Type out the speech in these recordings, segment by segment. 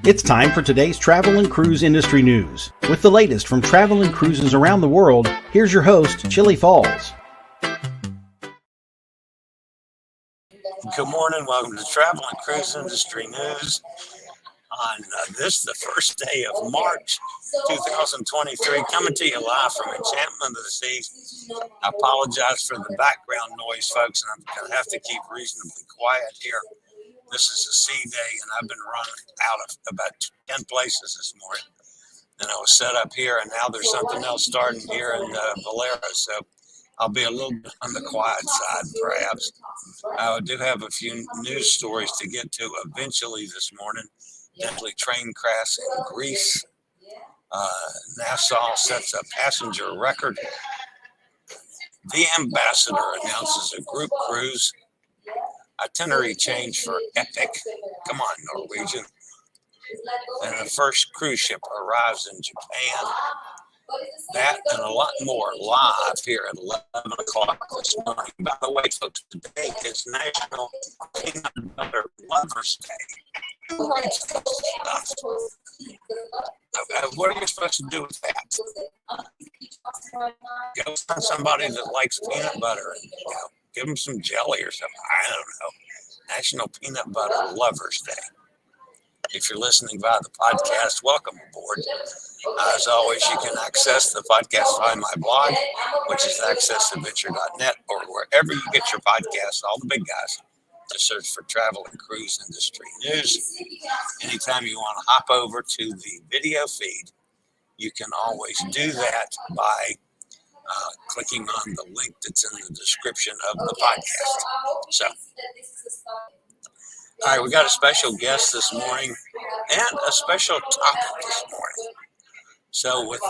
It's time for today's travel and cruise industry news. With the latest from travel and cruises around the world, here's your host, Chillie Falls. Good morning. Welcome to Travel and Cruise Industry News on the first day of March 2023, coming to you live from Enchantment of the Seas. I apologize for the background noise, folks, and I'm going to have to keep reasonably quiet here. This is a sea day, and I've been running out of about 10 places this morning. And I was set up here, and now there's something else starting here in Valera, so I'll be a little bit on the quiet side, perhaps. I do have a few news stories to get to eventually this morning. Deadly train crash in Greece. Nassau sets a passenger record. The ambassador announces a group cruise. Itinerary change for Epic. Come on, Norwegian. And the first cruise ship arrives in Japan. That and a lot more live here at 11 o'clock this morning. By the way, folks, today is National Peanut Butter Lovers Day. What are you supposed to do with that? Go find somebody that likes peanut butter and give them some jelly or something. I don't know. National Peanut Butter Lovers Day. If you're listening via the podcast, welcome aboard. As always, you can access the podcast via my blog, which is accessadventure.net, or wherever you get your podcasts, all the big guys. Just search for Travel and Cruise Industry News. Anytime you want to hop over to the video feed, you can always do that by clicking on the link that's in the description of the podcast. So, all right, we got a special guest this morning and a special topic this morning. So with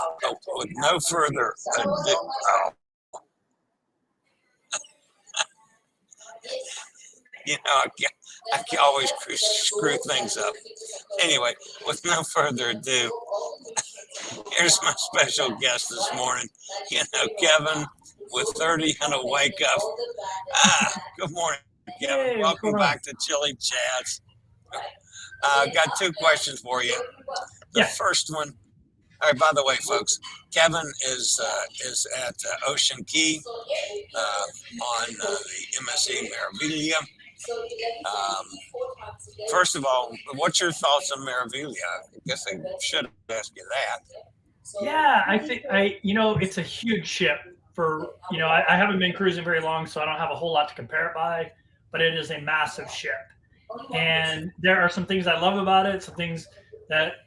no further ado, I can always screw things up. Anyway, with no further ado, here's my special guest this morning. Kevin with 30 and a Wake Up. Good morning, Kevin. Hey, welcome back to Chillie Chats. Got two questions for you. The first one. All right, by the way, folks, Kevin is at Ocean Key on the MSC Meraviglia. First of all, what's your thoughts on Meraviglia? I guess I should have asked you that. Yeah, I think it's a huge ship for, I haven't been cruising very long, so I don't have a whole lot to compare it by, but it is a massive ship. And there are some things I love about it, some things that,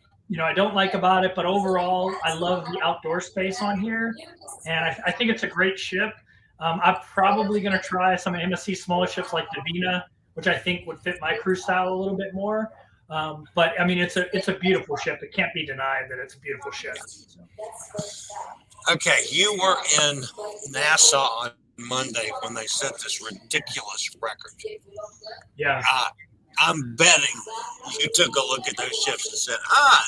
I don't like about it, but overall, I love the outdoor space on here. And I think it's a great ship. I'm probably going to try some MSC smaller ships like Divina, which I think would fit my cruise style a little bit more. But I mean, it's a beautiful ship. It can't be denied that it's a beautiful ship. So. Okay, you were in Nassau on Monday when they set this ridiculous record. Yeah. I'm betting you took a look at those ships and said,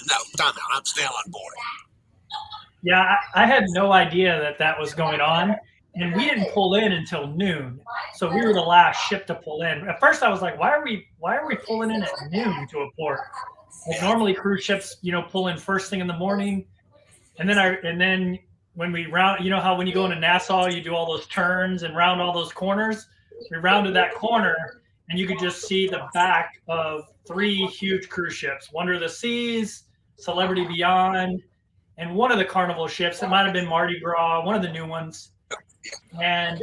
no, time out, I'm staying on board. Yeah, I had no idea that was going on. And we didn't pull in until noon. So we were the last ship to pull in. At first I was like, why are we pulling in at noon to a port? Like normally cruise ships, pull in first thing in the morning. And then when we round, how when you go into Nassau, you do all those turns and round all those corners. We rounded that corner and you could just see the back of 3 huge cruise ships, Wonder of the Seas, Celebrity Beyond, and one of the Carnival ships. It might have been Mardi Gras, one of the new ones. And,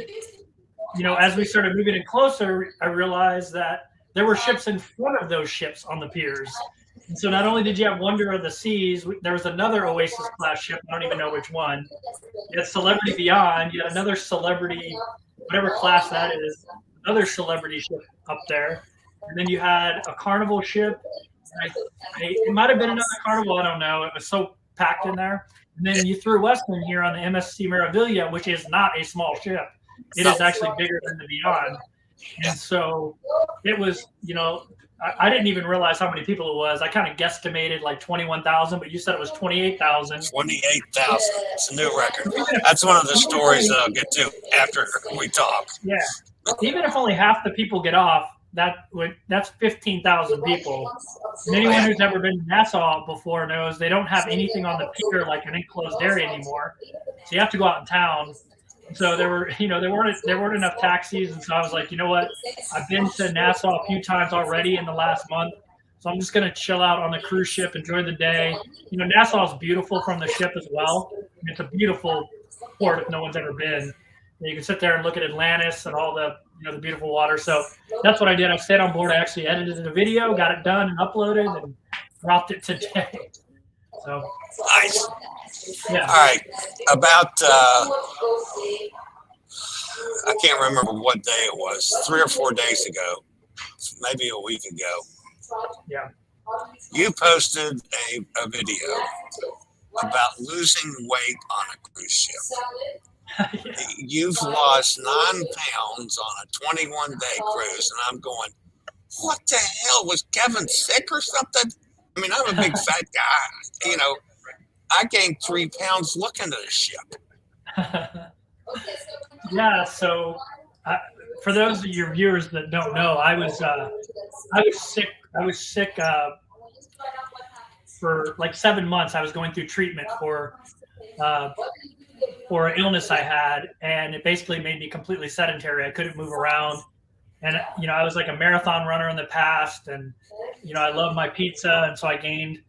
as we started moving in closer, I realized that there were ships in front of those ships on the piers. And so not only did you have Wonder of the Seas, there was another Oasis class ship. I don't even know which one. You had Celebrity Beyond. You had another Celebrity, whatever class that is, another Celebrity ship up there. And then you had a Carnival ship. It might have been another Carnival. I don't know. It was so packed in there. And then you threw Western here on the MSC Meraviglia, which is not a small ship. It is actually bigger than the Beyond. And so it was, I didn't even realize how many people it was. I kind of guesstimated like 21,000, but you said it was 28,000. 28,000. It's a new record. That's one of the stories that I'll get to after we talk. Yeah. Even if only half the people get off, that's 15,000 people. And anyone who's ever been to Nassau before knows they don't have anything on the pier like an enclosed area anymore. So you have to go out in town. So there weren't enough taxis, and so I was like, you know what? I've been to Nassau a few times already in the last month, so I'm just gonna chill out on the cruise ship, enjoy the day. Nassau is beautiful from the ship as well. It's a beautiful port if no one's ever been. You can sit there and look at Atlantis and all the the beautiful water. So that's what I did. I stayed on board. I actually edited a video, got it done, and uploaded, and dropped it today. So Nice. yeah. All right. About I can't remember what day it was. 3 or 4 days ago, maybe a week ago. Yeah. You posted a video about losing weight on a cruise ship. Yeah. You've lost 9 pounds on a 21-day cruise, and I'm going, what the hell? Was Kevin sick or something? I mean, I'm a big fat guy. I gained 3 pounds looking at the ship. Yeah. So for those of your viewers that don't know, I was sick. I was sick for like 7 months. I was going through treatment for an illness I had, and it basically made me completely sedentary. I couldn't move around, and I was like a marathon runner in the past, and I love my pizza, and so I gained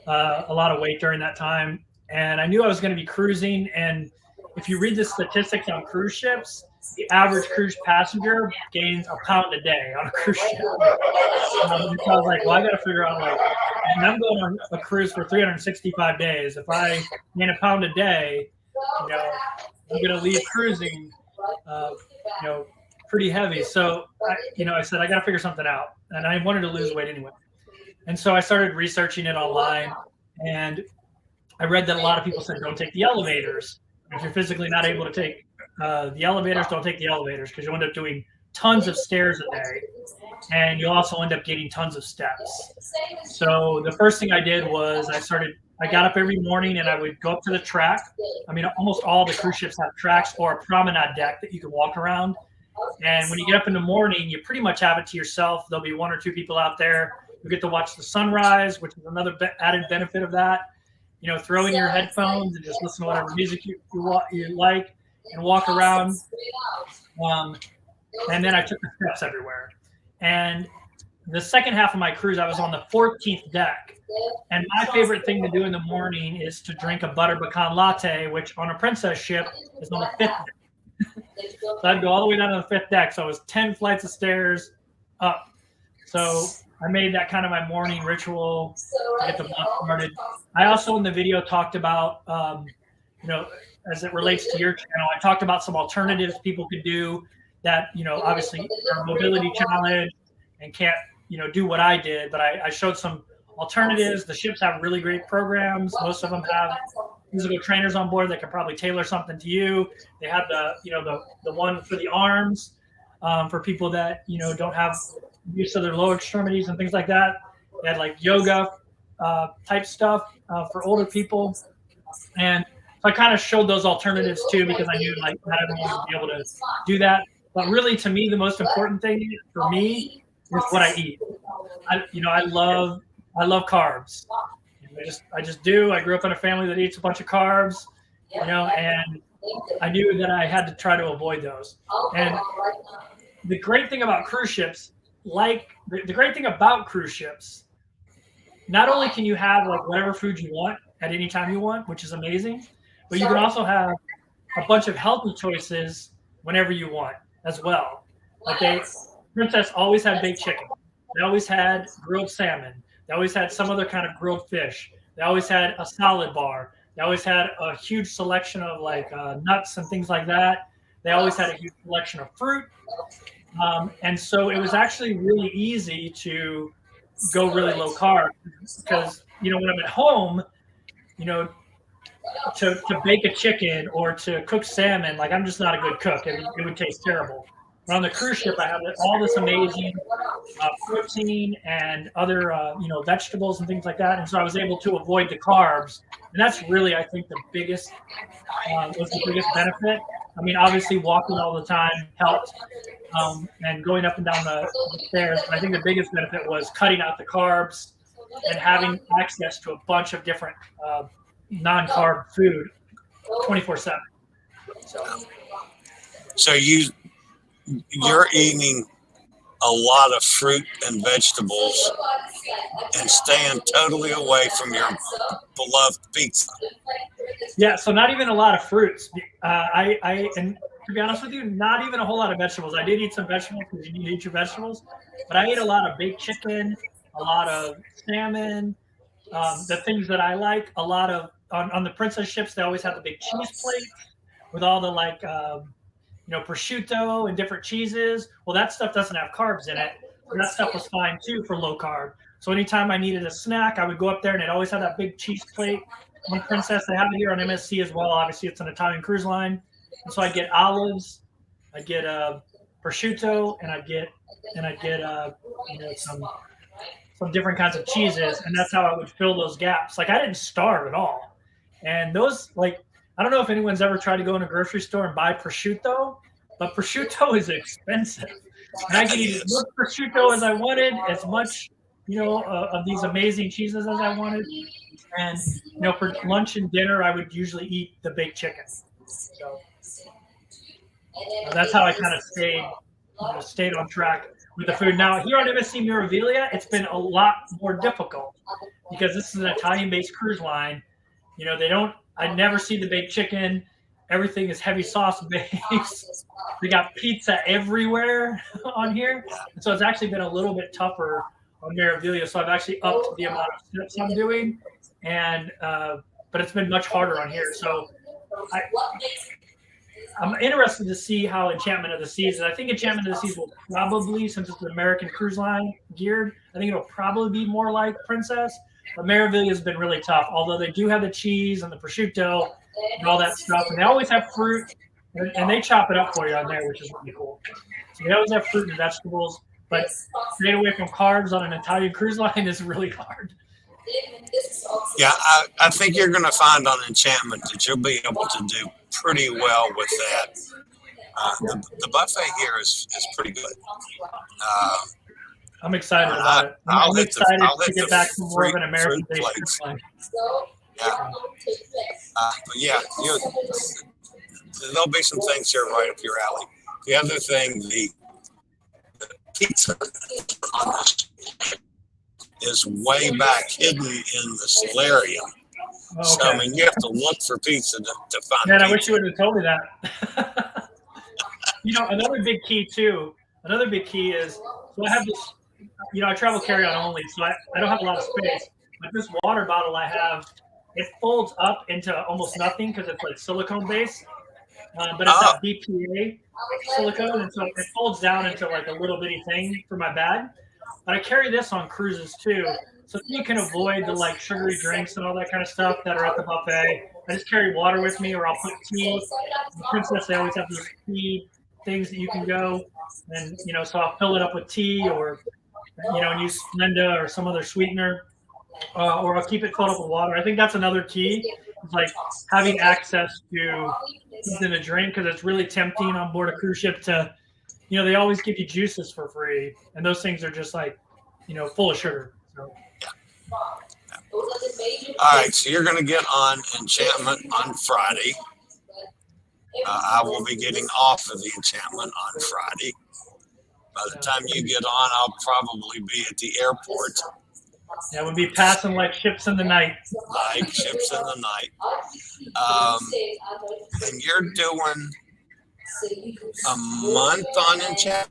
a lot of weight during that time. And I knew I was going to be cruising, and if you read the statistics on cruise ships, the average cruise passenger gains a pound a day on a cruise ship. So I was like, well, I got to figure out, and I'm going on a cruise for 365 days. If I gain a pound a day, I'm going to leave cruising, pretty heavy. So, I said, I got to figure something out. And I wanted to lose weight anyway. And so I started researching it online. And I read that a lot of people said, don't take the elevators. If you're physically not able to take the elevators, don't take the elevators, because you'll end up doing tons of stairs a day. And you'll also end up getting tons of steps. So the first thing I did was I got up every morning and I would go up to the track. I mean, almost all the cruise ships have tracks or a promenade deck that you can walk around. And when you get up in the morning, you pretty much have it to yourself. There'll be 1 or 2 people out there. You get to watch the sunrise, which is another added benefit of that. Throw in your headphones and just listen to whatever music you like and walk around. And then I took the steps everywhere. And the second half of my cruise, I was on the 14th deck. And my favorite thing to do in the morning is to drink a butter pecan latte, which on a princess ship is on the 5th deck. So I'd go all the way down to the 5th deck. So it was 10 flights of stairs up. So I made that kind of my morning ritual to get the month started. I also in the video talked about, as it relates to your channel, I talked about some alternatives people could do that, obviously are mobility challenge and can't, do what I did. But I showed some alternatives. The ships have really great programs. Most of them have physical trainers on board that can probably tailor something to you. They have the one for the arms for people that, don't have use of their lower extremities and things like that. They had like yoga type stuff for older people. And so I kind of showed those alternatives too, because I knew like not everyone would be able to do that. But really, to me, the most important thing for me is what I eat. I love carbs. I just do. I grew up in a family that eats a bunch of carbs, and I knew that I had to try to avoid those. And the great thing about cruise ships, not only can you have like whatever food you want at any time you want, which is amazing, but you can also have a bunch of healthy choices whenever you want as well. Like Princess always had baked chicken. They always had grilled salmon. They always had some other kind of grilled fish. They always had a salad bar. They always had a huge selection of like nuts and things like that. They always had a huge selection of fruit. And so it was actually really easy to go really low carb because, when I'm at home, to bake a chicken or to cook salmon, like I'm just not a good cook. It would taste terrible. But on the cruise ship, I had all this amazing protein and other, vegetables and things like that. And so I was able to avoid the carbs. And that's really, I think, was the biggest benefit. I mean, obviously walking all the time helped, and going up and down the stairs. But I think the biggest benefit was cutting out the carbs and having access to a bunch of different non-carb food 24/7. So you're eating a lot of fruit and vegetables and staying totally away from your beloved pizza. Yeah, so not even a lot of fruits. And to be honest with you, not even a whole lot of vegetables. I did eat some vegetables because you need to eat your vegetables, but I ate a lot of baked chicken, a lot of salmon, the things that I like. A lot of on the Princess ships, they always have the big cheese plate with all the prosciutto and different cheeses. Well, that stuff doesn't have carbs in it. So that stuff was fine too for low carb. So anytime I needed a snack, I would go up there and it always had that big cheese plate. On Princess, they have it here on MSC as well. Obviously, it's an Italian cruise line. And so I get olives, I get prosciutto, and I get some different kinds of cheeses, and that's how I would fill those gaps. Like I didn't starve at all. And those, like, I don't know if anyone's ever tried to go in a grocery store and buy prosciutto, but prosciutto is expensive. And I could eat as much prosciutto as I wanted, as much, of these amazing cheeses as I wanted. And, for lunch and dinner, I would usually eat the baked chicken. So that's how I kind of stayed on track with the food. Now, here on MSC Meraviglia, it's been a lot more difficult because this is an Italian-based cruise line. I never see the baked chicken. Everything is heavy sauce based. We got pizza everywhere on here. And so it's actually been a little bit tougher on Meraviglia. So I've actually upped the amount of steps I'm doing. And but it's been much harder on here. So I'm interested to see how Enchantment of the Seas is. I think Enchantment of the Seas will probably, since it's an American cruise line geared, I think it'll probably be more like Princess. But Meraviglia has been really tough, although they do have the cheese and the prosciutto and all that stuff. And they always have fruit, and they chop it up for you on there, which is really cool. So they always have fruit and vegetables, but staying away from carbs on an Italian cruise line is really hard. Yeah, I think you're going to find on Enchantment that you'll be able to do pretty well with that. The buffet here is pretty good. I'm excited about it. I'm excited to get back to more of an American-based cruise line. Yeah. But yeah, there'll be some things here right up your alley. The other thing, the pizza on this is way back hidden in the solarium. Okay. So, I mean, you have to look for pizza to find Man, pizza. I wish you would have told me that. Another big key is, so I have this, I travel carry-on only, so I don't have a lot of space. But this water bottle I have, it folds up into almost nothing because it's like silicone based. But it's that BPA silicone, and so it folds down into like a little bitty thing for my bag. But I carry this on cruises too, so you can avoid the like sugary drinks and all that kind of stuff that are at the buffet. I just carry water with me, or I'll put tea. The Princess, they always have these tea things that you can go, and so I'll fill it up with tea, or and use Splenda or some other sweetener, or I'll keep it filled up with water. I think that's another key. It's like having access to something to drink, because it's really tempting on board a cruise ship to, they always give you juices for free, and those things are just like, full of sugar. So. All right, so you're going to get on Enchantment on Friday. I will be getting off of the Enchantment on Friday. By the time you get on, I'll probably be at the airport. Yeah, we'll be passing like ships in the night. Like ships in the night. And you're doing a month on Enchantment?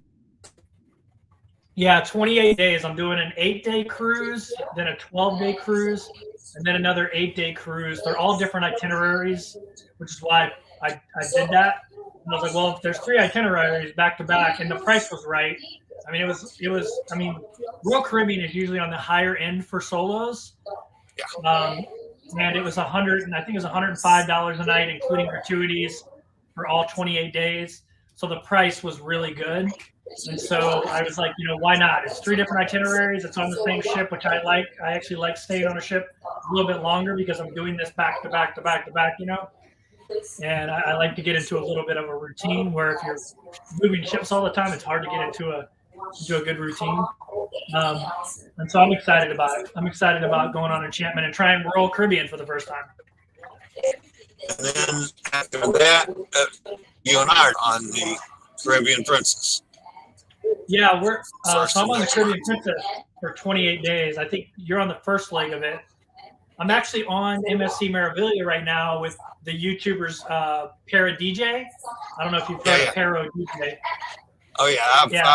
Yeah, 28 days. I'm doing an 8-day cruise, then a 12-day cruise, and then another 8-day cruise. They're all different itineraries, which is why I did that. And I was like, well, if there's 3 itineraries back to back, and the price was right. I mean, Royal Caribbean is usually on the higher end for solos. And it was $105 a night, including gratuities for all 28 days. so the price was really good. And so I was like, why not? It's 3 different itineraries. It's on the same ship, which I like. I actually like staying on a ship a little bit longer because I'm doing this back to back to back to back, And I like to get into a little bit of a routine where if you're moving ships all the time, it's hard to get into a good routine. And so I'm excited about it. I'm excited about going on Enchantment and trying Royal Caribbean for the first time. And then after that, you and I are on the Caribbean Princess. Yeah, so I'm on the Caribbean Princess for 28 days. I think you're on the first leg of it. I'm actually on MSC Meraviglia right now with the YouTubers Para DJ. I don't know if you've heard of Para DJ. Oh yeah,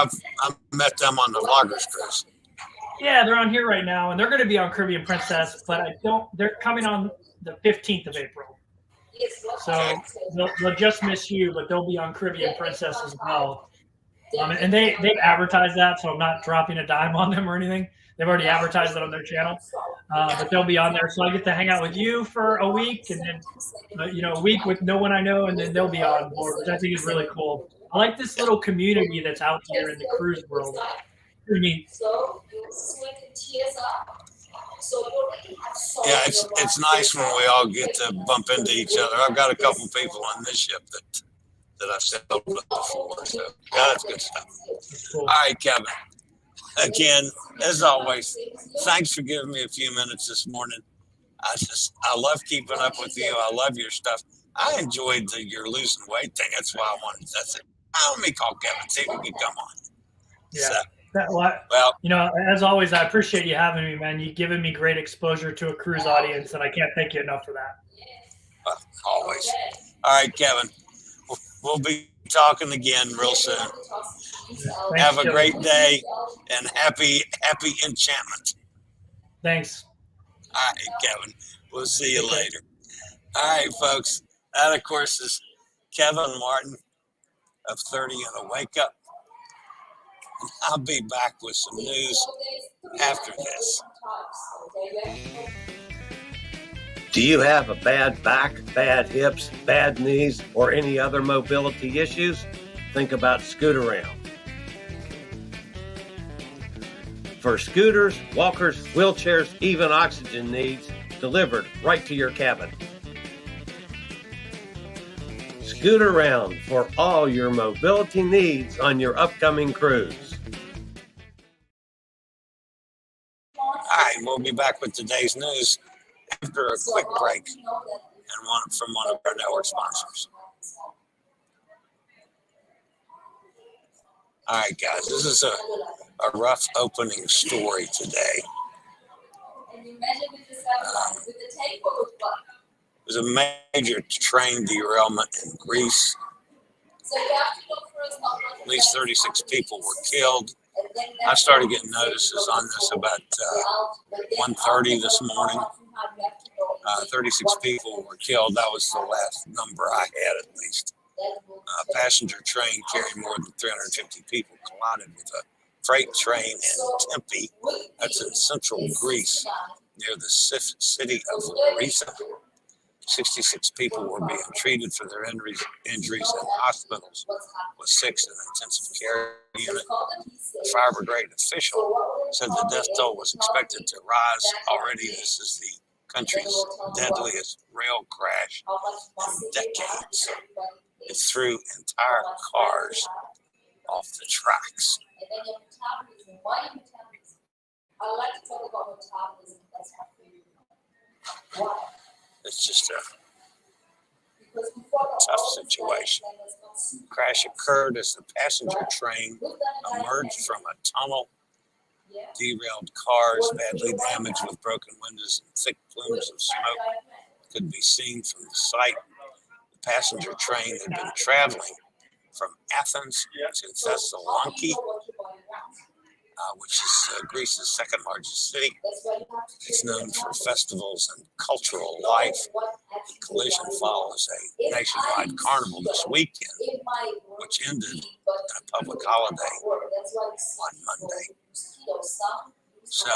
I've met them on the Vloggers cruise. Yeah, they're on here right now, and they're going to be on Caribbean Princess, but they're coming on the 15th of April. So they'll just miss you, but they'll be on Caribbean Princess as well. And they've advertised that, so I'm not dropping a dime on them or anything. They've already advertised it on their channel, but they'll be on there. So I get to hang out with you for a week, and then a week with no one I know, and then they'll be on board, which I think is really cool. I like this little community that's out here in the cruise world. Pretty neat. Yeah, it's nice when we all get to bump into each other. I've got a couple people on this ship that I've sailed with before. So yeah, that's good stuff. Cool. All right, Kevin. Again, as always, thanks for giving me a few minutes this morning. I love keeping up with you. I love your stuff. I enjoyed your losing weight thing. That's why I wanted. That's it. Let me call Kevin, see if he can come on. Yeah. So, as always, I appreciate you having me, man. You've given me great exposure to a cruise audience, and I can't thank you enough for that. Always. All right, Kevin. We'll be talking again real soon. Thanks, have a great day and happy enchantment. Thanks. All right, Kevin. We'll see you later. All right, folks. That, of course, is Kevin Martin of 30 and a Wake Up. And I'll be back with some news after this. Do you have a bad back, bad hips, bad knees, or any other mobility issues? Think about Scootaround. For scooters, walkers, wheelchairs, even oxygen needs, delivered right to your cabin. Scootaround for all your mobility needs on your upcoming cruise. All right, we'll be back with today's news after a quick break and from one of our network sponsors. All right, guys, this is a rough opening story today. There's a major train derailment in Greece. At least 36 people were killed. I started getting notices on this about 1:30 this morning. 36 people were killed. That was the last number I had, at least. A passenger train carrying more than 350 people collided with a freight train in Tempe. That's in central Greece, near the city of Larissa. 66 people were being treated for their injuries in hospitals, with 6 in the intensive care unit. The fire brigade official said the death toll was expected to rise. Already, this is the country's deadliest rail crash in decades. It threw entire cars off the tracks. It's just a tough situation. The crash occurred as the passenger train emerged from a tunnel. Derailed cars, badly damaged with broken windows and thick plumes of smoke, could be seen from the site. The passenger train had been traveling from Athens to Thessaloniki, which is Greece's second largest city. It's known for festivals and cultural life. The collision follows a nationwide carnival this weekend, which ended in a public holiday on Monday. So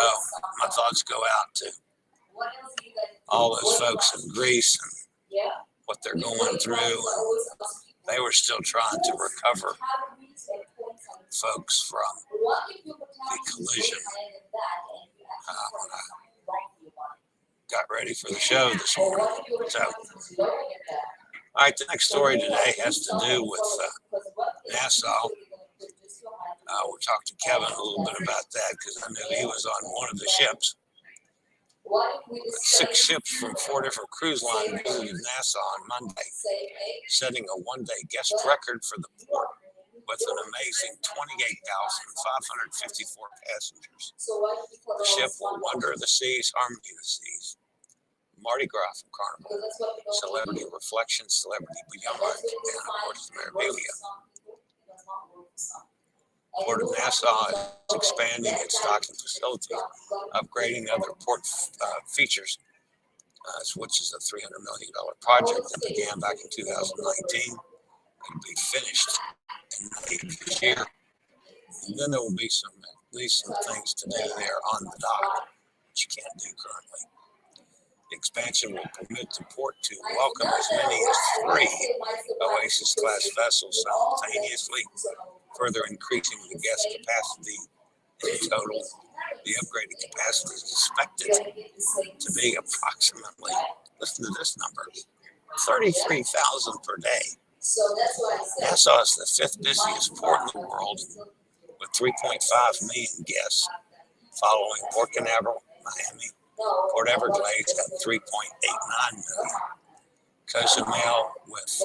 my thoughts go out to all those folks in Greece and what they're going through, and they were still trying to recover folks from the collision when I got ready for the show this morning. So, all right, the next story today has to do with Nassau. We'll talk to Kevin a little bit about that because I knew he was on one of the ships. 6 ships from 4 different cruise lines visited Nassau on Monday, setting a one-day guest record for the port with an amazing 28,554 passengers. The ship will Wonder of the Seas, Harmony of the Seas, Mardi Gras from Carnival, Celebrity Reflections, Celebrity Beyond, and of course Memorabilia. Port of Nassau is expanding its docking facilities, upgrading other port features, which is a $300 million project that began back in 2019. It'll be finished in May this year. And then there will be at least some things to do there on the dock, which you can't do currently. The expansion will permit the port to welcome as many as 3 Oasis-class vessels simultaneously, further increasing the guest capacity. In total, the upgraded capacity is expected to be approximately, listen to this number, 33,000 per day. Nassau is the 5th busiest port in the world with 3.5 million guests, following Port Canaveral, Miami. Port Everglades at 3.89 million. Cozumel with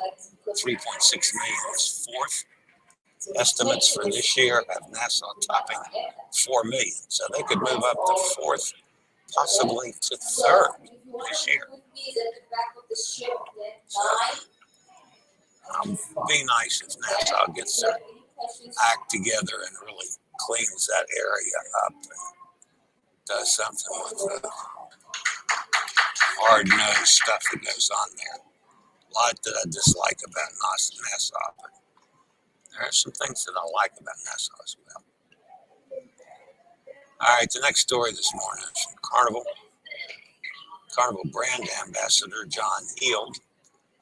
3.6 million is 4th. Estimates for this year have Nassau topping 4 million. So they could move up to 4th, possibly to 3rd this year. So, be nice if Nassau gets their act together and really cleans that area up and does something with the hard-nosed stuff that goes on there. A lot that I dislike about Nassau, but there are some things that I like about Nassau as well. All right, the next story this morning is from Carnival. Carnival brand ambassador John Heald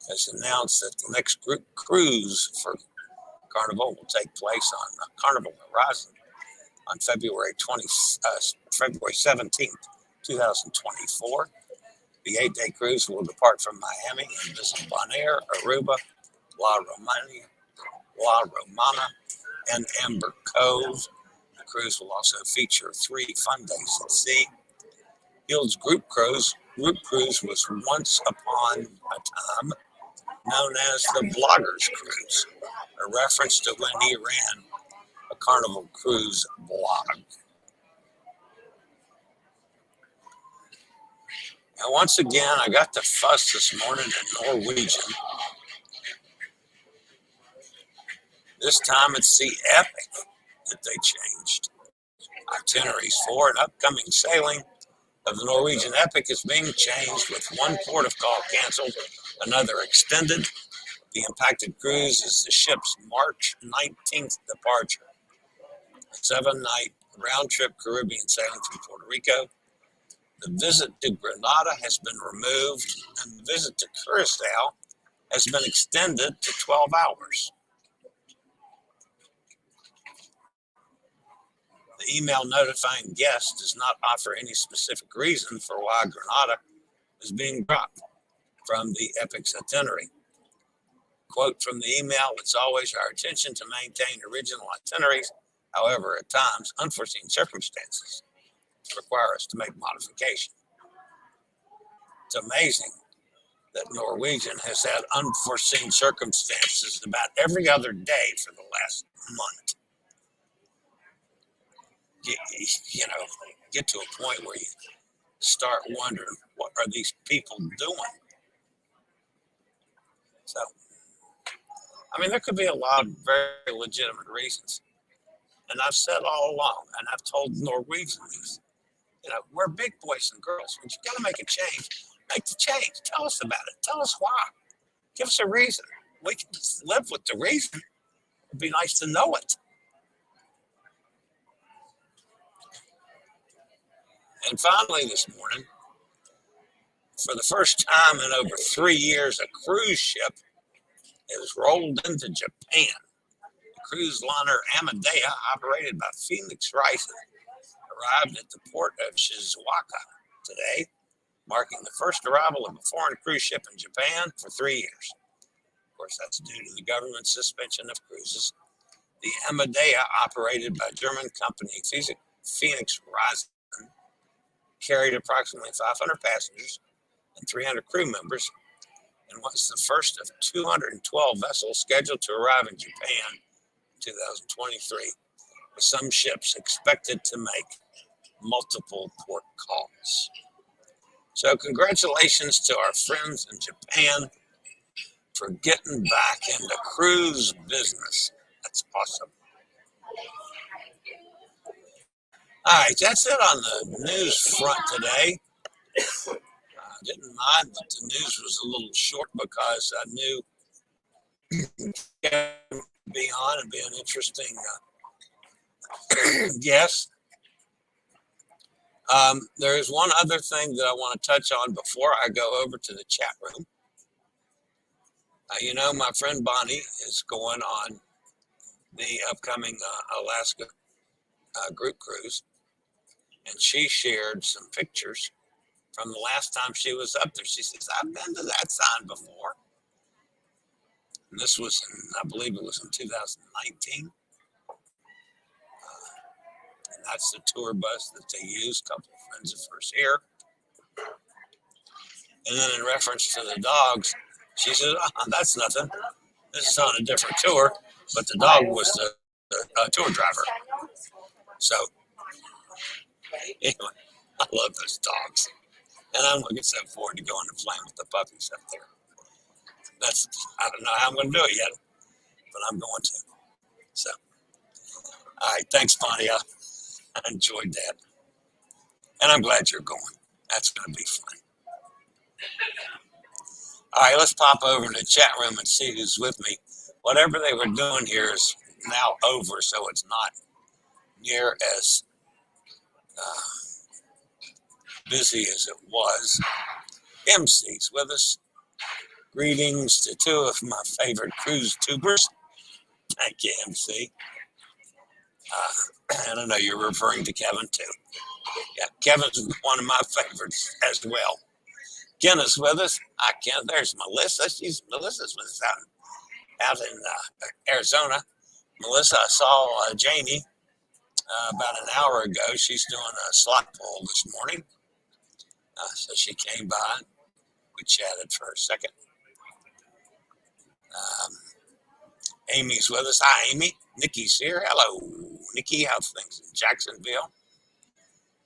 has announced that the next group cruise for Carnival will take place on Carnival Horizon on February 17th, 2024. The 8-day cruise will depart from Miami and visit Bonaire, Aruba, La Romana, and Amber Cove. The cruise will also feature 3 fun days at sea. Heald's group cruise was once upon a time known as the Blogger's Cruise, a reference to when he ran a Carnival Cruise blog. And once again, I got the fuss this morning at Norwegian. This time it's the Epic that they changed. Itineraries for and upcoming sailing of the Norwegian Epic is being changed, with one port of call canceled, another extended. The impacted cruise is the ship's March 19th departure. A 7-night round-trip Caribbean sailing through Puerto Rico. The visit to Grenada has been removed, and the visit to Curacao has been extended to 12 hours. The email notifying guests does not offer any specific reason for why Grenada is being dropped from the Epic's itinerary. Quote from the email: "It's always our intention to maintain original itineraries. However, at times, unforeseen circumstances require us to make modification." It's amazing that Norwegian has had unforeseen circumstances about every other day for the last month. You know, get to a point where you start wondering, what are these people doing? So, I mean, there could be a lot of very legitimate reasons. And I've said all along, and I've told Norwegians, you know, we're big boys and girls. When you got to make a change, make the change. Tell us about it. Tell us why. Give us a reason. We can live with the reason. It'd be nice to know it. And finally this morning, for the first time in over 3 years, a cruise ship is rolled into Japan. The cruise liner Amadea, operated by Phoenix Rising, arrived at the port of Shizuoka today, marking the first arrival of a foreign cruise ship in Japan for 3 years. Of course, that's due to the government's suspension of cruises. The Amadea, operated by German company Phoenix Rising, carried approximately 500 passengers and 300 crew members and was the first of 212 vessels scheduled to arrive in Japan in 2023, with some ships expected to make multiple port calls. So congratulations to our friends in Japan for getting back in the cruise business. That's awesome. All right, that's it on the news front today. I didn't mind that the news was a little short because I knew Kevin would be on and be an interesting guest. There is one other thing that I want to touch on before I go over to the chat room. You know, my friend Bonnie is going on the upcoming Alaska group cruise, and she shared some pictures from the last time she was up there. She says, I've been to that sign before. And this was I believe it was in 2019. And that's the tour bus that they used. A couple of friends of hers here. And then in reference to the dogs, she said, that's nothing. This is on a different tour, but the dog was the tour driver. So, anyway, I love those dogs. And I'm looking so forward to going to playing with the puppies up there. I don't know how I'm going to do it yet, but I'm going to. So, all right, thanks, Bonnie. I enjoyed that. And I'm glad you're going. That's going to be fun. All right, let's pop over to the chat room and see who's with me. Whatever they were doing here is now over, so it's not near as busy as it was. MC's with us. Greetings to two of my favorite cruise tubers. Thank you, MC. And I know you're referring to Kevin, too. Yeah, Kevin's one of my favorites as well. Ken is with us. There's Melissa. Melissa's with us out in Arizona. Melissa, I saw Jamie about an hour ago. She's doing a slot pull this morning. So she came by. We chatted for a second. Amy's with us. Hi, Amy. Nikki's here. Hello, Nikki. How's things in Jacksonville?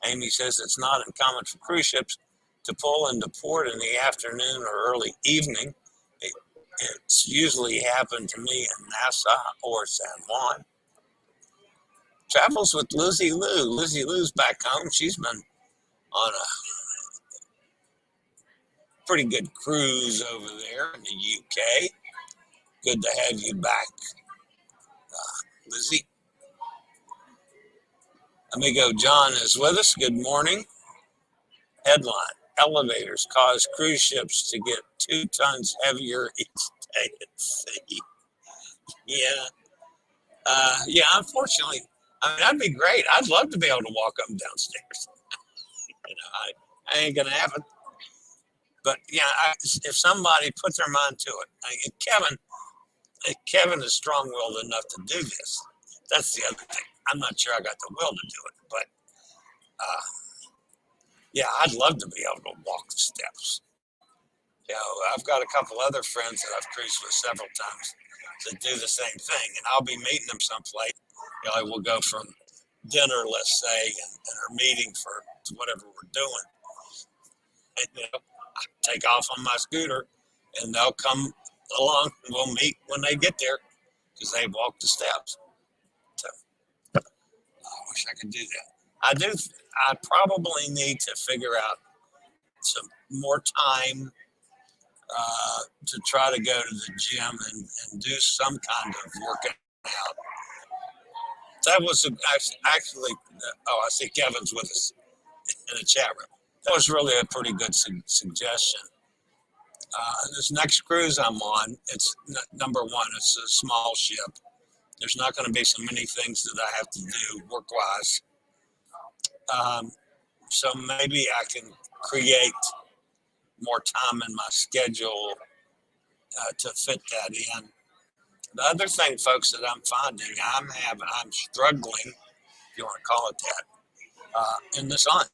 Amy says it's not uncommon for cruise ships to pull into port in the afternoon or early evening. It's usually happened to me in Nassau or San Juan. Travels with Lizzie Lou. Lizzie Lou's back home. She's been on a pretty good cruise over there in the UK. Good to have you back, Lizzie. Amigo John is with us. Good morning. Headline: Elevators cause cruise ships to get 2 tons heavier each day at sea. Yeah, unfortunately, that'd be great. I'd love to be able to walk up and downstairs. I ain't going to happen. But yeah, if somebody puts their mind to it, Kevin is strong-willed enough to do this. That's the other thing. I'm not sure I got the will to do it, but yeah, I'd love to be able to walk the steps. I've got a couple other friends that I've cruised with several times that do the same thing, and I'll be meeting them someplace. We'll go from dinner, let's say, and our meeting for whatever we're doing. And, I take off on my scooter, and they'll come along, and we'll meet when they get there because they walk the steps. So I wish I could do that. I probably need to figure out some more time to try to go to the gym and do some kind of workout. That was actually, I see Kevin's with us in the chat room. That was really a pretty good suggestion. This next cruise I'm on, it's number one, it's a small ship. There's not going to be so many things that I have to do work-wise. So maybe I can create more time in my schedule to fit that in. The other thing, folks, that I'm finding, I'm struggling, if you want to call it that, in the sun.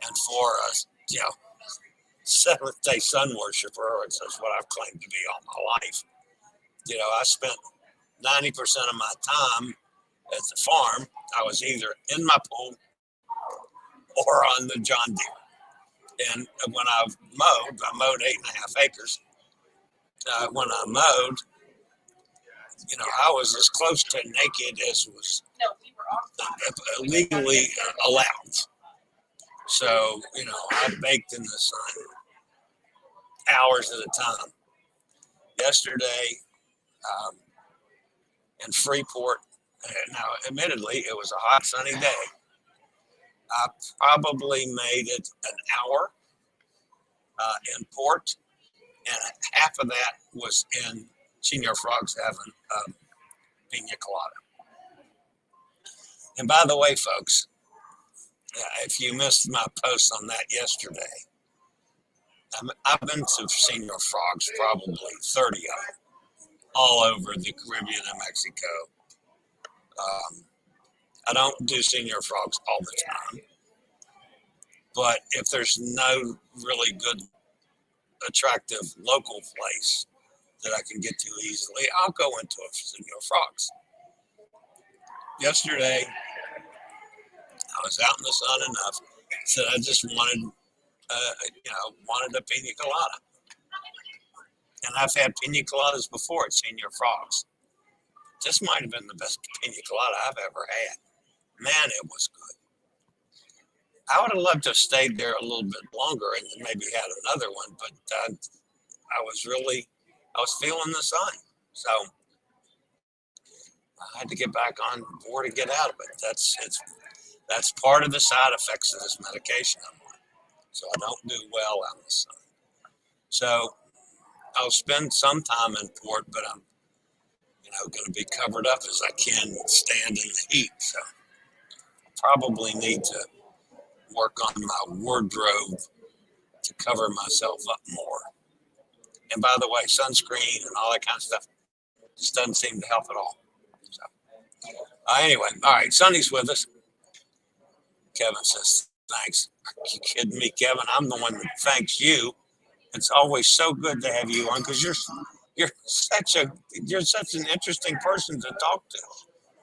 And for a Seventh-day sun worshiper, which is what I've claimed to be all my life, I spent 90% of my time at the farm. I was either in my pool or on the John Deere. And when I mowed 8.5 acres. When I mowed, I was as close to naked as was legally allowed. So, I baked in the sun hours at a time. Yesterday, in Freeport, now admittedly, it was a hot, sunny day. I probably made it an hour in port, and half of that was in Senior Frogs having pina colada. And by the way, folks, if you missed my post on that yesterday, I've been to Senior Frogs probably 30 of them, all over the Caribbean and Mexico. I don't do Senior Frogs all the time, but if there's no really good, attractive local place that I can get to easily, I'll go into a Senior Frogs. Yesterday, I was out in the sun enough that I just wanted a pina colada. And I've had pina coladas before at Senior Frogs. This might have been the best pina colada I've ever had. Man, it was good. I would have loved to have stayed there a little bit longer and maybe had another one, but I was feeling the sun. So I had to get back on board and get out of it. That's part of the side effects of this medication I'm on. So I don't do well out in the sun. So I'll spend some time in port, but I'm going to be covered up as I can stand in the heat. So I probably need to work on my wardrobe to cover myself up more. And by the way, sunscreen and all that kind of stuff just doesn't seem to help at all. So anyway, all right, Sonny's with us. Kevin says, thanks. Are you kidding me, Kevin? I'm the one that thanks you. It's always so good to have you on because you're such an interesting person to talk to.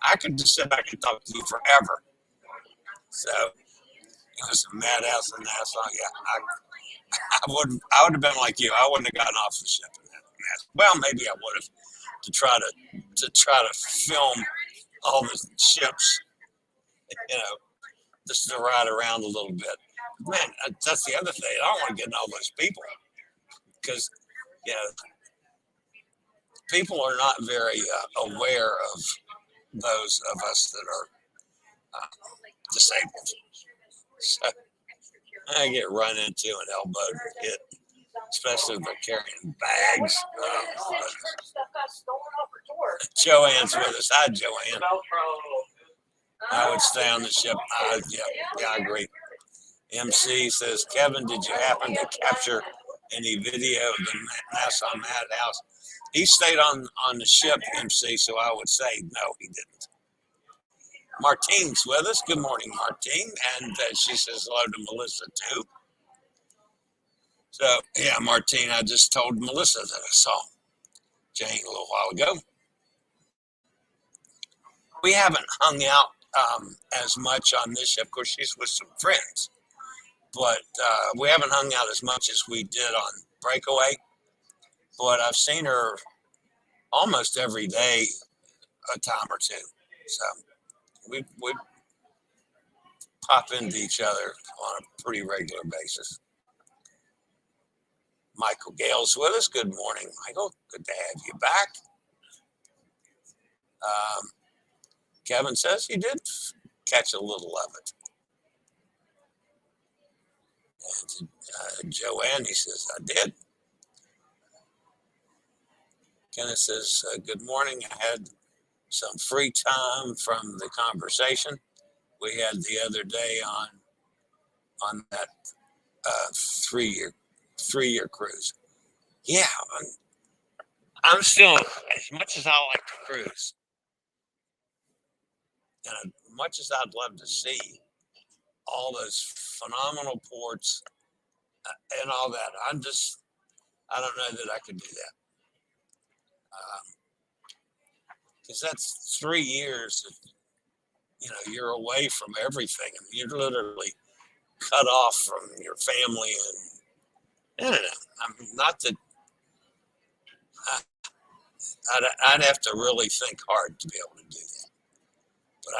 I could just sit back and talk to you forever. So it was a madhouse in Nassau. Yeah, I would have been like you. I wouldn't have gotten off the ship in that mess. Well, maybe I would have to try to film all the ships, just to ride around a little bit. Man, that's the other thing. I don't want to get in all those people because, people are not very aware of those of us that are disabled. So I get run into and elbowed and hit, especially if they're carrying bags. Joanne's with us. Hi, Joanne. I would stay on the ship. Yeah, I agree. MC says, Kevin, did you happen to capture any video of the Nassau madhouse? He stayed on the ship, MC, so I would say no, he didn't. Martine's with us. Good morning, Martine. And she says hello to Melissa, too. So, yeah, Martine, I just told Melissa that I saw Jane a little while ago. We haven't hung out as much on this ship. Of course, she's with some friends. But we haven't hung out as much as we did on Breakaway. But I've seen her almost every day, a time or two. So we pop into each other on a pretty regular basis. Michael Gale's with us. Good morning, Michael. Good to have you back. Kevin says he did catch a little of it. And Joanne, he says, I did. Kenneth says, good morning. I had some free time from the conversation we had the other day on that 3-year cruise. Yeah, I'm still, as much as I like to cruise, and as much as I'd love to see all those phenomenal ports and all that, I don't know that I could do that. Because that's 3 years that, you're away from everything. I mean, you're literally cut off from your family. And I don't know. I'm not that I'd have to really think hard to be able to do that. But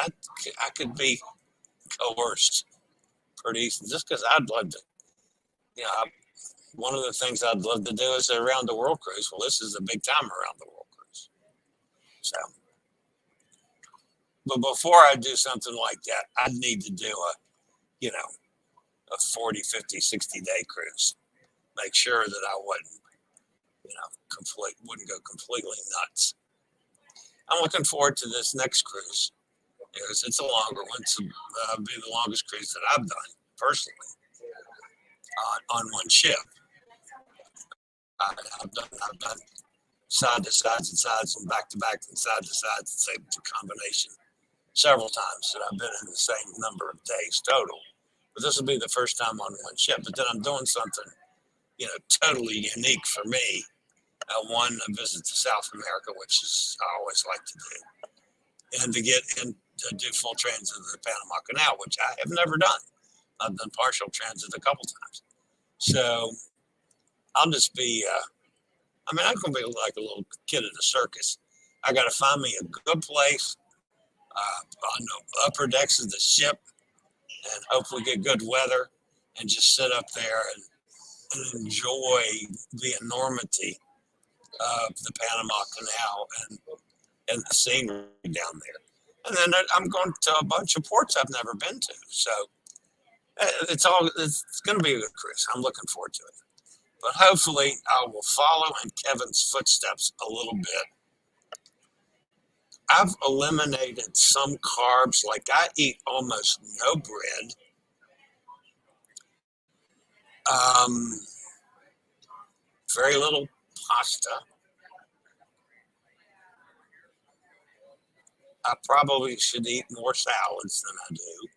I could be coerced pretty easily just because I'd love to. One of the things I'd love to do is a around the world cruise. Well, this is a big time around the world cruise. So, but before I do something like that, I'd need to do a 40, 50, 60-day cruise. Make sure that I wouldn't go completely nuts. I'm looking forward to this next cruise because it's a longer one. It's be the longest cruise that I've done personally on one ship. I've done side to sides and sides and back to back and side to sides, same combination several times that I've been in the same number of days total. But this will be the first time on one ship. But then I'm doing something, totally unique for me. One, a visit to South America, which is I always like to do, and to get in to do full transit of the Panama Canal, which I have never done. I've done partial transit a couple times. So I'll just be, I'm going to be like a little kid at a circus. I got to find me a good place on the upper decks of the ship and hopefully get good weather and just sit up there and enjoy the enormity of the Panama Canal and the scenery down there. And then I'm going to a bunch of ports I've never been to. So it's going to be a good cruise. I'm looking forward to it. But hopefully I will follow in Kevin's footsteps a little bit. I've eliminated some carbs, like I eat almost no bread. Very little pasta. I probably should eat more salads than I do.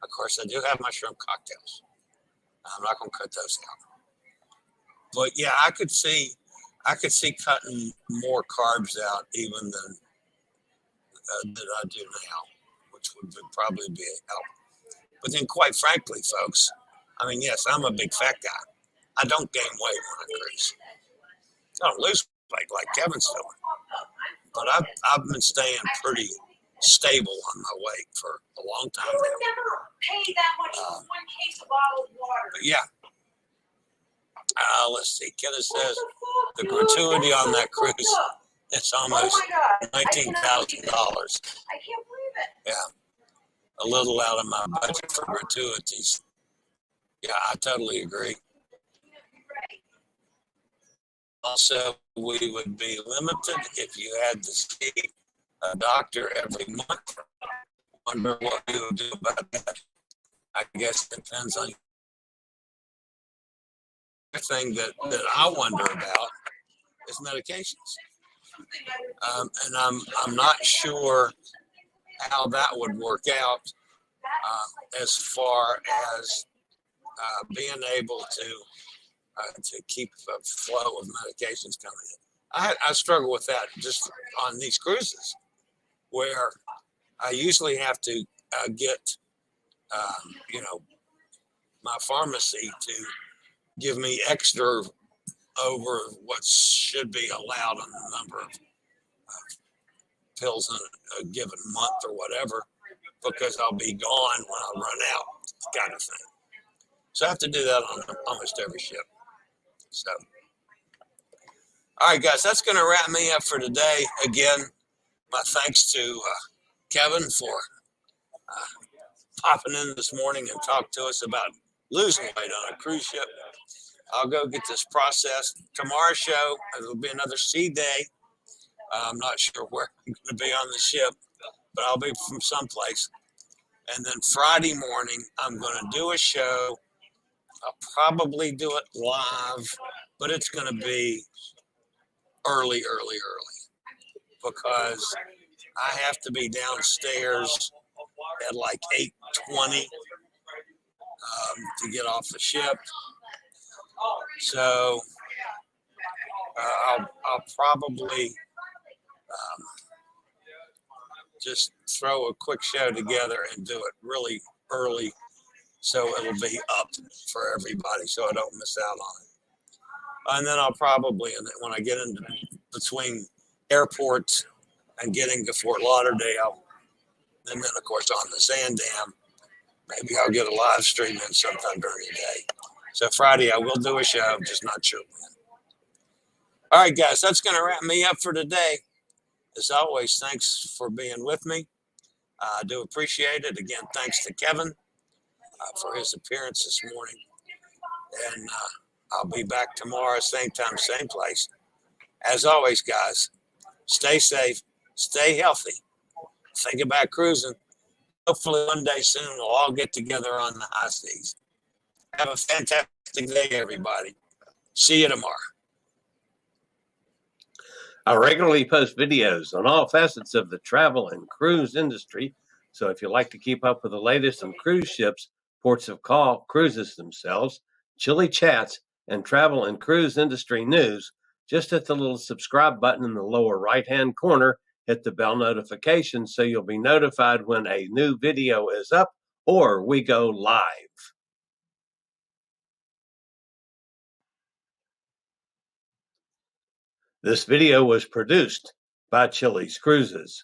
Of course, I do have mushroom cocktails. I'm not going to cut those out. But yeah, I could see cutting more carbs out even than I do now, which would probably be a help. But then, quite frankly, folks, I mean, yes, I'm a big fat guy. I don't gain weight when I cruise. I don't lose weight like Kevin's doing. But I've been staying pretty stable on my weight for a long time now. Never pay that much for one case of bottled water. But yeah. Let's see. Kenneth says the gratuity on that cruise is almost $19,000. I can't believe it. Yeah. A little out of my budget for gratuities. Yeah, I totally agree. Also, we would be limited if you had to see a doctor every month. Wonder what we would do about that. I guess it depends on the thing that I wonder about is medications. And I'm not sure how that would work out as far as being able to keep a flow of medications coming in. I struggle with that just on these cruises, where I usually have to get, my pharmacy to give me extra over what should be allowed on the number of pills in a given month or whatever, because I'll be gone when I run out, kind of thing. So I have to do that on almost every ship. So, all right, guys, that's going to wrap me up for today. Again, my thanks to Kevin for popping in this morning and talk to us about losing weight on a cruise ship. I'll go get this processed. Tomorrow's show, it'll be another sea day. I'm not sure where I'm going to be on the ship, but I'll be from someplace. And then Friday morning, I'm going to do a show. I'll probably do it live, but it's going to be early, because I have to be downstairs at like 8:20 to get off the ship. So I'll probably just throw a quick show together and do it really early, so it'll be up for everybody, so I don't miss out on it. And then I'll probably, when I get into between airports and getting to Fort Lauderdale, and then of course on the Sand Dam, maybe I'll get a live stream in sometime during the day. So Friday I will do a show, I'm just not sure when. All right, guys, that's going to wrap me up for today. As always, thanks for being with me. I do appreciate it. Again, thanks to Kevin for his appearance this morning. And I'll be back tomorrow, same time, same place. As always, guys, stay safe, stay healthy. Think about cruising. Hopefully one day soon we'll all get together on the high seas. Have a fantastic day, everybody. See you tomorrow. I regularly post videos on all facets of the travel and cruise industry. So if you like to keep up with the latest on cruise ships, ports of call, cruises themselves, Chillie chats, and travel and cruise industry news, just hit the little subscribe button in the lower right-hand corner, hit the bell notification so you'll be notified when a new video is up or we go live. This video was produced by Chillie's Cruises.